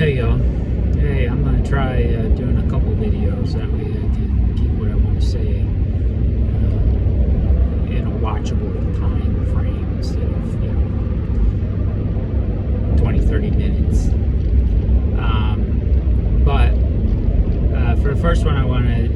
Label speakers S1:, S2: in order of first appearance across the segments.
S1: Hey y'all, hey, I'm gonna try doing a couple videos, that way I can keep what I want to say in a watchable time frame instead of, 20-30 minutes. But for the first one, I want to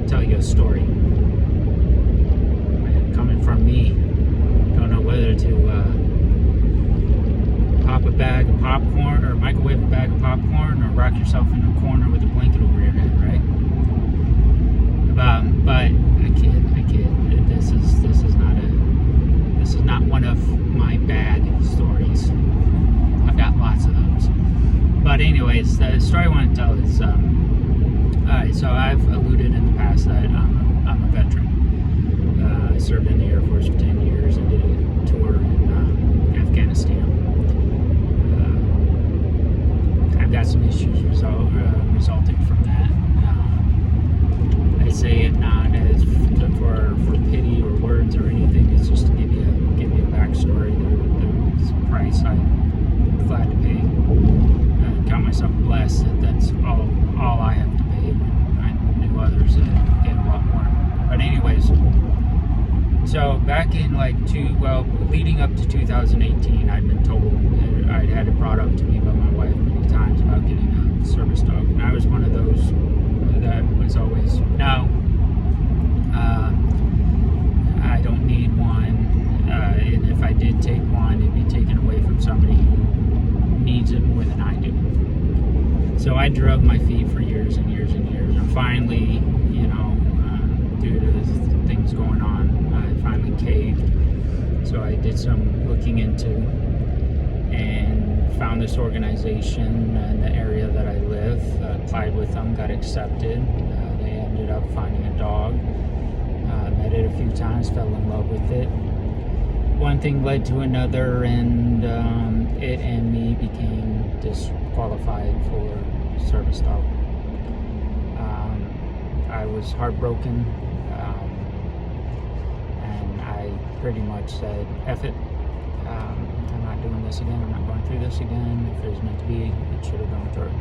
S1: tell you a story. And coming from me, don't know whether to pop a bag of popcorn or microwave a bag of popcorn or rock yourself in a corner with a blanket over your head, right? But I kid. This is not one of my bad stories. I've got lots of those. But anyways, the story I want to tell is alright, so I've alluded in the past that I'm a veteran. I served in the Air Force for 10 years and did a tour in Afghanistan. I've got some issues resulting from that. I say it not as for pity or words or anything. It's just to give you a backstory. There's a price I'm glad to pay. I count myself blessed that that's all I have to pay. I knew others that get a lot more. But anyways, so back in leading up to 2018, I'd been told, I'd had it brought up to me by my wife many times about getting a service dog. And I was one of those that was always, no, I don't need one. And if I did take one, it'd be taken away from somebody who needs it more than I do. So I drug my feet for years and years and years. And finally, due to things going on, I finally caved. So I did some looking into and found this organization in the area that I live, applied with them, got accepted. They ended up finding a dog. Met it a few times, fell in love with it. One thing led to another, and it and me became disqualified for service dog. I was heartbroken, and I pretty much said, F it. I'm not doing this again. I'm not going through this again. If it was meant to be, it should have gone through.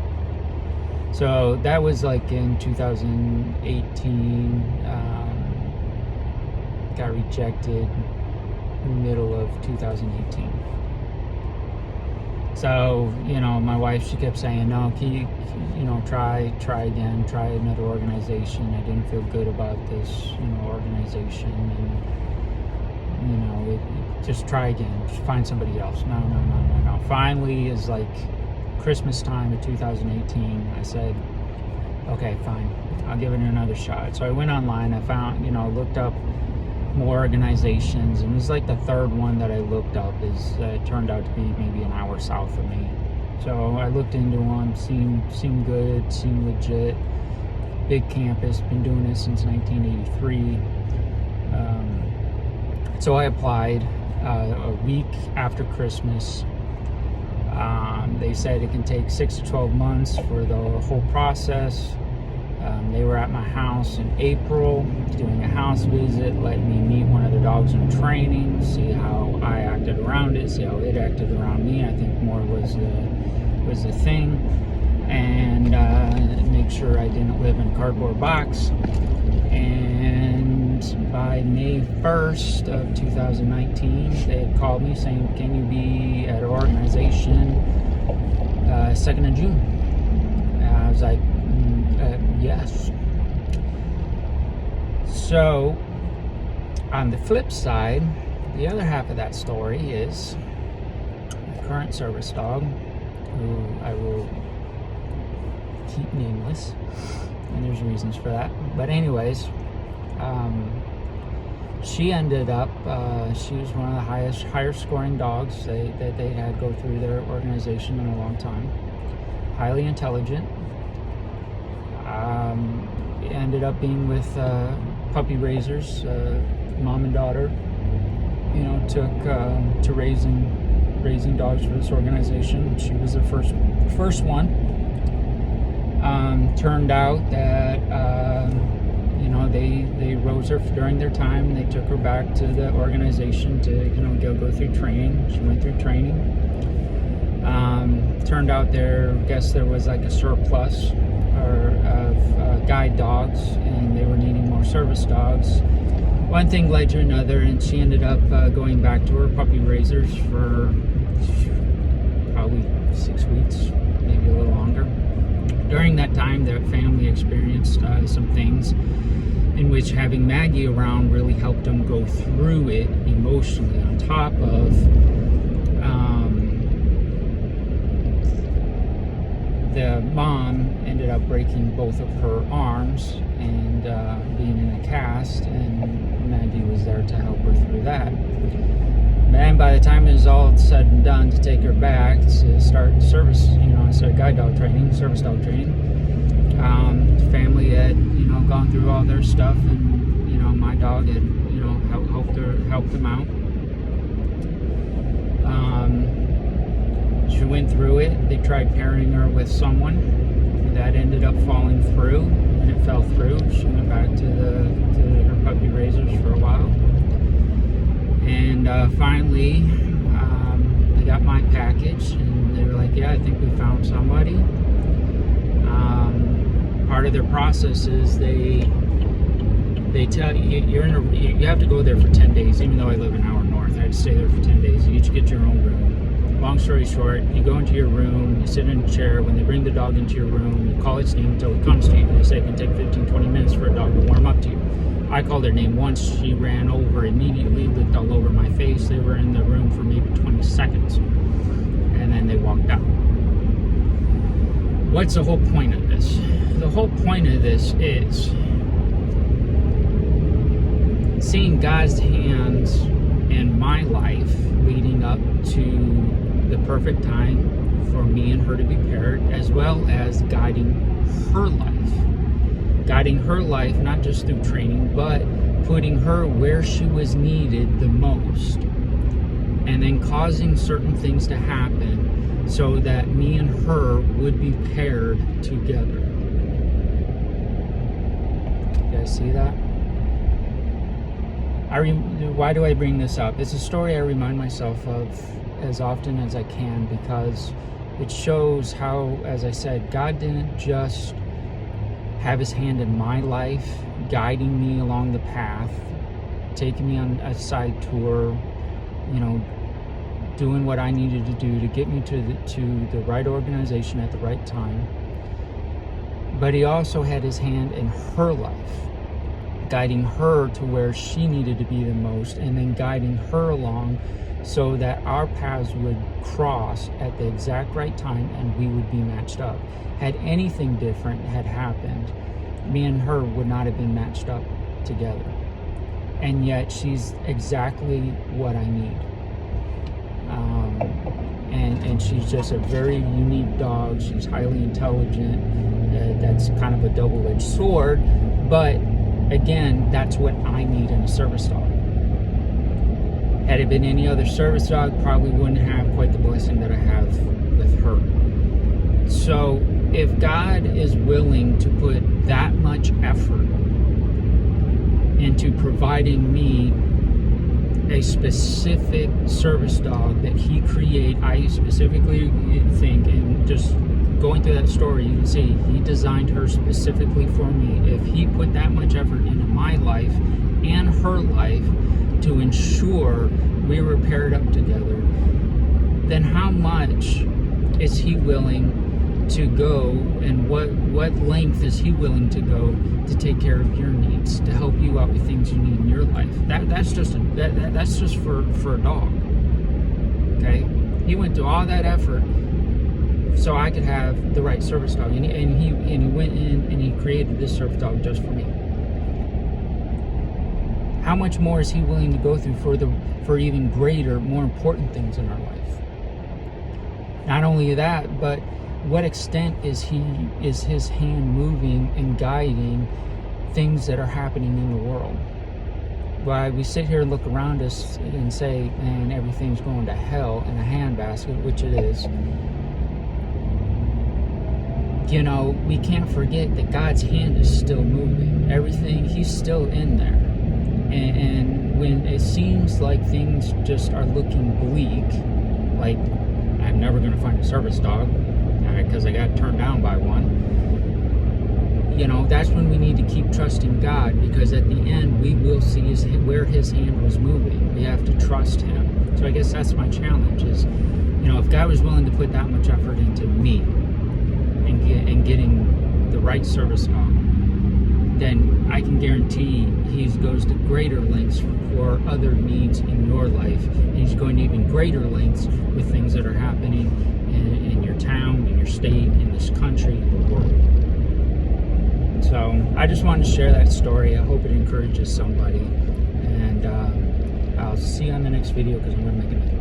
S1: So that was like in 2018. Got rejected middle of 2018. So, my wife, she kept saying, no, try again, try another organization. I didn't feel good about this, organization, and, just try again, just find somebody else. No. Finally, is like Christmas time of 2018, I said, okay, fine, I'll give it another shot. So I went online, I found, looked up more organizations, and it was like the third one that I looked up it turned out to be maybe an hour south of me. So I looked into them, seemed good, seemed legit. Big campus, been doing this since 1983. So I applied a week after Christmas. They said it can take 6 to 12 months for the whole process. They were at my house in April doing a house visit, letting me meet one of the dogs in training, see how I acted around it, see how it acted around me. I think more was the thing, and make sure I didn't live in a cardboard box. And by May 1st of 2019, they had called me saying, can you be at our organization 2nd of June? I was like, yes. So, on the flip side, the other half of that story is my current service dog, who I will keep nameless, and there's reasons for that. But anyways, she ended up, she was one of the higher scoring dogs that they had go through their organization in a long time. Highly intelligent. Ended up being with puppy raisers, mom and daughter, took to raising dogs for this organization. She was the first one. Turned out that they rose her during their time. They took her back to the organization to go through training. She went through training. Turned out there was like a surplus of guide dogs, and they were needing more service dogs. One thing led to another, and she ended up going back to her puppy raisers for probably 6 weeks, maybe a little longer. During that time, the family experienced some things in which having Maggie around really helped them go through it emotionally, on top of the mom ended up breaking both of her arms and being in a cast, and Maggie was there to help her through that. And by the time it was all said and done, to take her back to start service, start guide dog training, service dog training, the family had, gone through all their stuff, and, my dog had, helped them out. She went through it. They tried pairing her with someone. That ended up falling through, and it fell through. She went back to her puppy raisers for a while. And finally, I got my package, and they were like, yeah, I think we found somebody. Part of their process is they tell you you have to go there for 10 days, even though I live an hour north. I had to stay there for 10 days. You each get your own room. Long story short, you go into your room, you sit in a chair. When they bring the dog into your room, you call its name until it comes to you. They say it can take 15-20 minutes for a dog to warm up to you. I called her name once. She ran over immediately, licked all over my face. They were in the room for maybe 20 seconds, and then they walked out. What's the whole point of this? The whole point of this is seeing God's hands in my life leading up to the perfect time for me and her to be paired, as well as guiding her life. Guiding her life, not just through training, but putting her where she was needed the most. And then causing certain things to happen so that me and her would be paired together. You guys see that? Why do I bring this up? It's a story I remind myself of as often as I can, because it shows how, as I said, God didn't just have his hand in my life, guiding me along the path, taking me on a side tour, doing what I needed to do to get me to the right organization at the right time. But he also had his hand in her life, guiding her to where she needed to be the most, and then guiding her along so that our paths would cross at the exact right time and we would be matched up. Had anything different had happened, me and her would not have been matched up together. And yet she's exactly what I need. And she's just a very unique dog. She's highly intelligent. That's kind of a double-edged sword. But again, that's what I need in a service dog. Had it been any other service dog, probably wouldn't have quite the blessing that I have with her. So if God is willing to put that much effort into providing me a specific service dog that he created, I specifically think, and just going through that story, you can see he designed her specifically for me. If he put that much effort into my life and her life to ensure we were paired up together, then how much is he willing to go, and what length is he willing to go to take care of your needs, to help you out with things you need in your life? That's just for a dog. Okay, he went through all that effort so I could have the right service dog, and he went in and he created this service dog just for me. How much more is he willing to go through for even greater, more important things in our life? Not only that, but what extent is his hand moving and guiding things that are happening in the world? Why we sit here and look around us and say, man, everything's going to hell in a handbasket, which it is. We can't forget that God's hand is still moving. Everything, he's still in there. And when it seems like things just are looking bleak, like I've never never going to find a service dog because I got turned down by one. You know, that's when we need to keep trusting God, because at the end we will see where His hand was moving. We have to trust Him. So I guess that's my challenge is, you know, if God was willing to put that much effort into me and getting the right service dog, then I can guarantee He goes to greater lengths for other needs in your life. And He's going to even greater lengths with things that are happening in your town, in your state, in this country, in the world. So I just wanted to share that story. I hope it encourages somebody. And I'll see you on the next video, because I'm going to make another